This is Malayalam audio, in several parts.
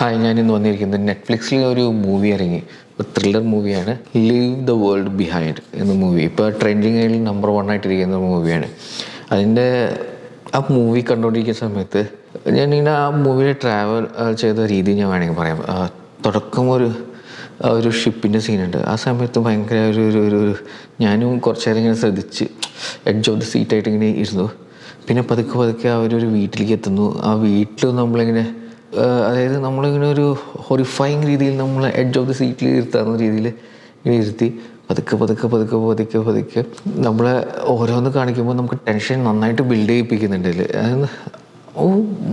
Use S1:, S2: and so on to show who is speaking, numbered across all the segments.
S1: ഹായ്, ഞാനിന്ന് വന്നിരിക്കുന്നത് നെറ്റ്ഫ്ലിക്സിൽ ഒരു മൂവി ഇറങ്ങി, ഒരു ത്രില്ലർ മൂവിയാണ് ലീവ് ദ വേൾഡ് ബിഹൈൻഡ് എന്ന മൂവി. ഇപ്പോൾ ട്രെൻഡിങ്ങിൽ നമ്പർ 1 ആയിട്ടിരിക്കുന്ന മൂവിയാണ്. അതിൻ്റെ ആ മൂവി കണ്ടുകൊണ്ടിരിക്കുന്ന സമയത്ത് ഞാനിങ്ങനെ ആ മൂവിയിൽ ട്രാവൽ ചെയ്ത രീതി ഞാൻ വേണമെങ്കിൽ പറയാം. തുടക്കം ഒരു ഷിപ്പിൻ്റെ സീനുണ്ട്. ആ സമയത്ത് ഭയങ്കര ഒരു ഞാനും കുറച്ച് നേരം ഇങ്ങനെ ശ്രദ്ധിച്ച് എഡ്ജ് ഓഫ് ദ സീറ്റായിട്ട് ഇങ്ങനെ ഇരുന്നു. പിന്നെ പതുക്കെ അവരൊരു വീട്ടിലേക്ക് എത്തുന്നു. ആ വീട്ടിൽ നമ്മളിങ്ങനെ അതായത് നമ്മളിങ്ങനെ ഒരു ഹൊറിഫൈങ് രീതിയിൽ നമ്മൾ എഡ്ജ് ഓഫ് ദി സീറ്റിൽ ഇരുത്താവുന്ന രീതിയിൽ ഇങ്ങനെ ഇരുത്തി പതുക്കെ നമ്മളെ ഓരോന്ന് കാണിക്കുമ്പോൾ നമുക്ക് ടെൻഷൻ നന്നായിട്ട് ബിൽഡ് ചെയ്യിപ്പിക്കുന്നുണ്ട് അതിൽ.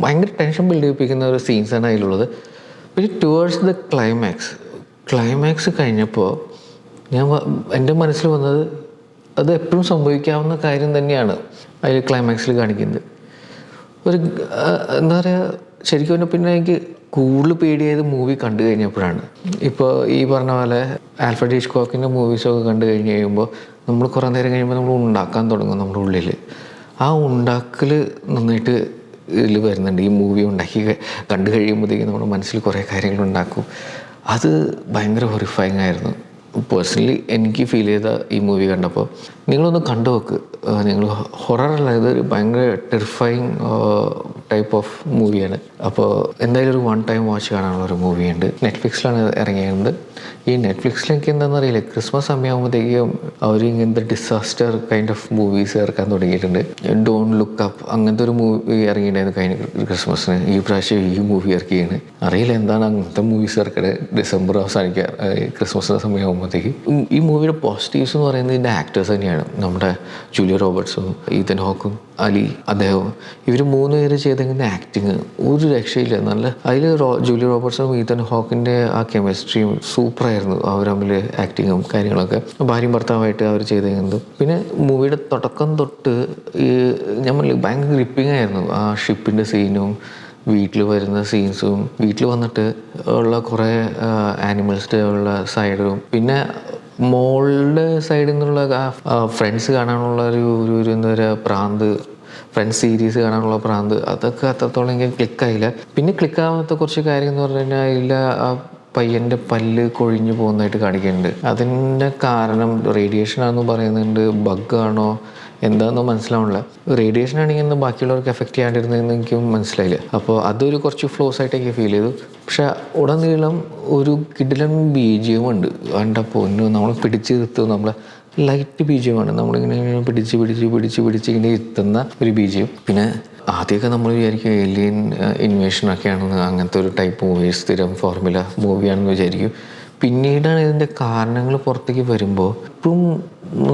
S1: ഭയങ്കര ടെൻഷൻ ബിൽഡ് ചെയ്യിപ്പിക്കുന്ന ഒരു സീൻസാണ് അതിലുള്ളത്. പിന്നെ ടുവേർഡ്സ് ദ ക്ലൈമാക്സ് കഴിഞ്ഞപ്പോൾ എൻ്റെ മനസ്സിൽ വന്നത് അത് എപ്പോഴും സംഭവിക്കാവുന്ന കാര്യം തന്നെയാണ് അതിൽ ക്ലൈമാക്സിൽ കാണിക്കുന്നത്. എന്താ പറയുക, ശരിക്കും പറഞ്ഞാൽ പിന്നെ എനിക്ക് കൂടുതൽ പേടിയായത് മൂവി കണ്ടു കഴിഞ്ഞപ്പോഴാണ്. ഇപ്പോൾ ഈ പറഞ്ഞ പോലെ ആൽഫ്രഡ് ഹിച്ച്കോക്കിൻ്റെ മൂവീസൊക്കെ കണ്ടു കഴിയുമ്പോൾ നമ്മൾ കുറേ നേരം കഴിയുമ്പോൾ നമ്മൾ ഉണ്ടാക്കാൻ തുടങ്ങും നമ്മുടെ ഉള്ളിൽ. ആ ഉണ്ടാക്കൽ നന്നായിട്ട് ഇതിൽ വരുന്നുണ്ട്. ഈ മൂവി കണ്ടു കഴിയുമ്പോഴത്തേക്കും നമ്മുടെ മനസ്സിൽ കുറേ കാര്യങ്ങൾ ഉണ്ടാക്കും. അത് ഭയങ്കര ഹൊറിഫൈങ് ആയിരുന്നു. പേഴ്സണലി എനിക്ക് ഫീൽ ചെയ്ത ഈ മൂവി കണ്ടപ്പോൾ നിങ്ങളൊന്ന് കണ്ടു നോക്ക്. നിങ്ങൾ ഹൊററല്ല, ഇത് ഭയങ്കര ടെറിഫൈങ് ടൈപ്പ് ഓഫ് മൂവിയാണ്. അപ്പോൾ എന്തായാലും ഒരു 1 ടൈം വാച്ച് കാണാനുള്ള ഒരു മൂവിയുണ്ട്. നെറ്റ്ഫ്ലിക്സിലാണ് ഇറങ്ങിയത്. ഈ നെറ്റ്ഫ്ലിക്സിൽ എനിക്ക് എന്താണെന്ന് അറിയില്ല, ക്രിസ്മസ് സമയമാകുമ്പോഴത്തേക്കും അവർ ഇങ്ങനത്തെ ഡിസാസ്റ്റർ കൈൻഡ് ഓഫ് മൂവീസ് ഇറക്കാൻ തുടങ്ങിയിട്ടുണ്ട്. ഡോണ്ട് ലുക്ക് അപ്പ് അങ്ങനത്തെ ഒരു മൂവി ഇറങ്ങിയിട്ടുണ്ടായിരുന്നു കഴിഞ്ഞ ക്രിസ്മസിന്. ഈ പ്രാവശ്യം ഈ മൂവി ഇറക്കിയാണ്. അറിയില്ല എന്താണ് അങ്ങനത്തെ മൂവീസ് ഇറക്കണത് ഡിസംബർ അവസാനിക്കുക ക്രിസ്മസിൻ്റെ സമയമാകുമ്പോഴത്തേക്ക്. ഈ മൂവിയുടെ പോസിറ്റീവ്സ് എന്ന് പറയുന്നത് ഇതിൻ്റെ ആക്ടേഴ്സ് തന്നെയാണ്. നമ്മുടെ ജൂലിയ റോബർട്ട്സും ഈതൻ ഹോക്കും അദ്ദേഹവും ഇവർ 3 പേര് ചെയ്തിരിക്കുന്ന ആക്ടിങ് ഒരു രക്ഷയില്ല. നല്ല അതിൽ ജൂലിയ റോബർട്ട്സും ഈതൻ ഹോക്കിൻ്റെ ആ കെമിസ്ട്രിയും സൂപ്പറായിരുന്നു. അവർ തമ്മിൽ ആക്ടിങ്ങും കാര്യങ്ങളൊക്കെ ഭാര്യയും ഭർത്താവായിട്ട് അവർ ചെയ്തിരിക്കുന്നത്. പിന്നെ മൂവിയുടെ തുടക്കം തൊട്ട് ഞാൻ ഭയങ്കര ഗ്രിപ്പിംഗ് ആയിരുന്നു. ആ ഷിപ്പിൻ്റെ സീനും വീട്ടിൽ വരുന്ന സീൻസും വീട്ടിൽ വന്നിട്ട് ഉള്ള കുറേ ആനിമൽസിൻ്റെ ഉള്ള സൈഡും പിന്നെ മോളുടെ സൈഡിൽ നിന്നുള്ള ഫ്രണ്ട്സ് കാണാനുള്ള ഒരു എന്താ പറയുക പ്രാന്ത്, ഫ്രണ്ട്സ് സീരീസ് കാണാനുള്ള പ്രാന്ത്, അതൊക്കെ അത്രത്തോളം എനിക്ക് ക്ലിക്കായില്ല. പിന്നെ ക്ലിക്കാവാത്ത കുറച്ച് കാര്യം എന്ന് പറഞ്ഞു കഴിഞ്ഞാൽ അതിൽ ആ പയ്യൻ്റെ പല്ല് കൊഴിഞ്ഞു പോകുന്നതായിട്ട് കാണിക്കുന്നുണ്ട്. അതിൻ്റെ കാരണം റേഡിയേഷനാണെന്ന് പറയുന്നുണ്ട്. ബഗ്ഗാണോ എന്താണെന്ന് മനസ്സിലാവണില്ല. റേഡിയേഷൻ ആണെങ്കിൽ ബാക്കിയുള്ളവർക്ക് എഫക്റ്റ് ചെയ്യാണ്ടിരുന്നതെന്ന് എനിക്കും മനസ്സിലായില്ല. അപ്പോൾ അതൊരു കുറച്ച് ഫ്ലോസ് ആയിട്ട് എനിക്ക് ഫീൽ ചെയ്തു. പക്ഷെ ഉടനീളം ഒരു കിടിലൻ BGM ഉണ്ട്. വേണ്ട പൊന്നു, നമ്മൾ പിടിച്ച് നിർത്തും. നമ്മളെ ലൈറ്റ് BGM നമ്മളിങ്ങനെ പിടിച്ച് ഇങ്ങനെ ഇരുത്തുന്ന ഒരു BGM. പിന്നെ ആദ്യമൊക്കെ നമ്മൾ വിചാരിക്കും ഏലിയൻ ഇൻവേഷനൊക്കെയാണെന്ന്, അങ്ങനത്തെ ഒരു ടൈപ്പ് മൂവി, സ്ഥിരം ഫോർമുല മൂവിയാണെന്ന് വിചാരിക്കും. പിന്നീടാണ് ഇതിൻ്റെ കാരണങ്ങൾ പുറത്തേക്ക് വരുമ്പോൾ ഇപ്പം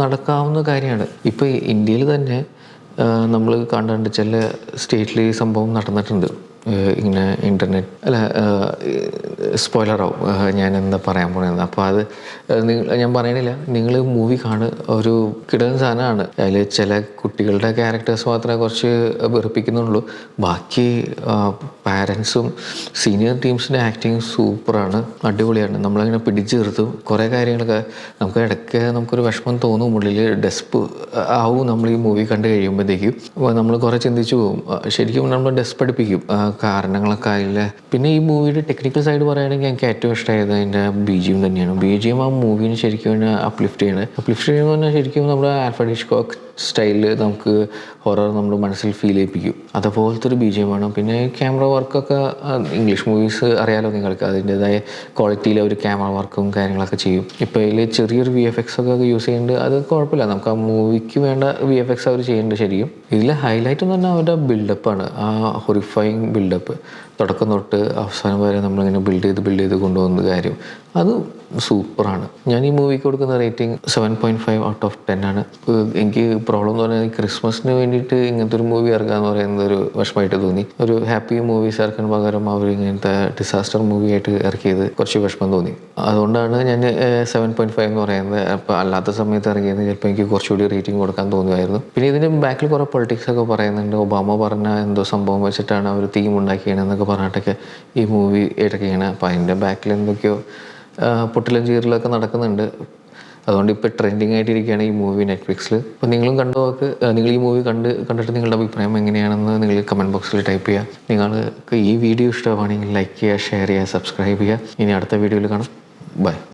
S1: നടക്കാവുന്ന കാര്യമാണ്. ഇപ്പോൾ ഇന്ത്യയിൽ തന്നെ നമ്മൾ കണ്ടുകൊണ്ട് ചില സ്റ്റേറ്റിൽ ഈ സംഭവം നടന്നിട്ടുണ്ട്. ഇങ്ങനെ സ്പോയിലറാവും ഞാൻ എന്താ പറയാൻ പോകുന്നത്. അപ്പോൾ അത് ഞാൻ പറയണില്ല, നിങ്ങൾ മൂവി ഒരു കിടന്ന സാധനമാണ്. അതിൽ ചില കുട്ടികളുടെ ക്യാരക്ടേഴ്സ് മാത്രമേ കുറച്ച് വെറുപ്പിക്കുന്നുള്ളൂ. ബാക്കി പാരൻസും സീനിയർ ടീംസിൻ്റെ ആക്ടിങ് സൂപ്പറാണ്, അടിപൊളിയാണ്. നമ്മളങ്ങനെ പിടിച്ചു നിർത്തും. കുറേ കാര്യങ്ങളൊക്കെ നമുക്ക് ഇടയ്ക്ക് നമുക്കൊരു വിഷമം തോന്നും, ഉള്ളിൽ ഡെസ്പ് ആവും. നമ്മൾ ഈ മൂവി കണ്ടു കഴിയുമ്പോഴത്തേക്കും നമ്മൾ കുറേ ചിന്തിച്ചു പോകും. ശരിക്കും നമ്മൾ ഡെസ്പ് അടുപ്പിക്കും കാരണങ്ങളൊക്കെ ആയില്ലേ. പിന്നെ ഈ മൂവിയുടെ ടെക്നിക്കൽ സൈഡ് പറയുകയാണെങ്കിൽ എനിക്ക് ഏറ്റവും ഇഷ്ടമായത് അതിൻ്റെ BGM തന്നെയാണ്. BGM ആ മൂവിനെ ശരിക്കും അപ്ലിഫ്റ്റ് ചെയ്യുന്നത് പറഞ്ഞാൽ ശരിക്കും നമ്മുടെ ആൽഫ്രഡ് ഹിച്ച്കോക്ക് സ്റ്റൈലിൽ നമുക്ക് ഹൊറർ നമ്മുടെ മനസ്സിൽ ഫീൽ ചെയ്യിപ്പിക്കും. അതുപോലത്തെ ഒരു BGM ആണ്. പിന്നെ ക്യാമറ വർക്കൊക്കെ ഇംഗ്ലീഷ് മൂവീസ് അറിയാലോ നിങ്ങൾക്ക്, അതിൻ്റെതായ ക്വാളിറ്റിയിൽ അവർ ക്യാമറ വർക്കും കാര്യങ്ങളൊക്കെ ചെയ്യും. ഇപ്പോൾ അതിൽ ചെറിയൊരു VFX ഒക്കെ യൂസ് ചെയ്യുന്നുണ്ട്. അത് കുഴപ്പമില്ല, നമുക്ക് ആ മൂവിക്ക് വേണ്ട VFX അവർ ചെയ്യുന്നുണ്ട് ശരിക്കും. ഇതിലെ ഹൈലൈറ്റ് എന്ന് പറഞ്ഞാൽ അവരുടെ ബിൽഡപ്പാണ്. ആ ഹൊറിഫൈങ് ബിൽഡപ്പ് തുടക്കം തൊട്ട് അവസാനം വരെ നമ്മളിങ്ങനെ ബിൽഡ് ചെയ്ത് കൊണ്ടുപോകുന്ന കാര്യം അത് സൂപ്പറാണ്. ഞാൻ ഈ മൂവിക്ക് കൊടുക്കുന്ന റേറ്റിംഗ് 7.5 ഔട്ട് ഓഫ് 10 ആണ്. എനിക്ക് പ്രോബ്ലം എന്ന് പറഞ്ഞാൽ ക്രിസ്മസിന് വേണ്ടിയിട്ട് ഇങ്ങനത്തെ ഒരു മൂവി ഇറക്കുക എന്ന് പറയുന്നത് ഒരു വിഷമമായിട്ട് തോന്നി. ഒരു ഹാപ്പി മൂവീസ് ഇറക്കാൻ പകരം അവർ ഇങ്ങനത്തെ ഡിസാസ്റ്റർ മൂവിയായിട്ട് ഇറക്കിയത് കുറച്ച് വിഷമം തോന്നി. അതുകൊണ്ടാണ് ഞാൻ 7.5 എന്ന് പറയുന്നത്. അപ്പോൾ അല്ലാത്ത സമയത്ത് ഇറങ്ങിയത് ചിലപ്പോൾ എനിക്ക് കുറച്ചുകൂടി റേറ്റിംഗ് കൊടുക്കാൻ തോന്നുമായിരുന്നു. പിന്നെ ഇതിൻ്റെ ബാക്കിൽ കുറേ പൊളിറ്റിക്സ് ഒക്കെ പറയുന്നുണ്ട്. ഒബാമ പറഞ്ഞ എന്തോ സംഭവം വെച്ചിട്ടാണ് അവർ തീം ഉണ്ടാക്കിയതെന്നൊക്കെ പറഞ്ഞിട്ടൊക്കെ ഈ മൂവി ഇറക്കിയാണ്. അപ്പോൾ അതിൻ്റെ ബാക്കിൽ എന്തൊക്കെയോ പൊട്ടിലും ചീറലൊക്കെ നടക്കുന്നുണ്ട്. അതുകൊണ്ട് ഇപ്പോൾ ട്രെൻഡിങ് ആയിട്ടിരിക്കുകയാണ് ഈ മൂവി നെറ്റ്ഫ്ലിക്സിൽ. അപ്പോൾ നിങ്ങളും കണ്ടു നോക്ക്. നിങ്ങൾ ഈ മൂവി കണ്ടിട്ട് നിങ്ങളുടെ അഭിപ്രായം എങ്ങനെയാണെന്ന് നിങ്ങൾ കമൻറ്റ് ബോക്സിൽ ടൈപ്പ് ചെയ്യുക. നിങ്ങൾക്ക് ഈ വീഡിയോ ഇഷ്ടമാണെങ്കിൽ ലൈക്ക് ചെയ്യുക, ഷെയർ ചെയ്യുക, സബ്സ്ക്രൈബ് ചെയ്യുക. ഇനി അടുത്ത വീഡിയോയിൽ കാണാം. ബൈ.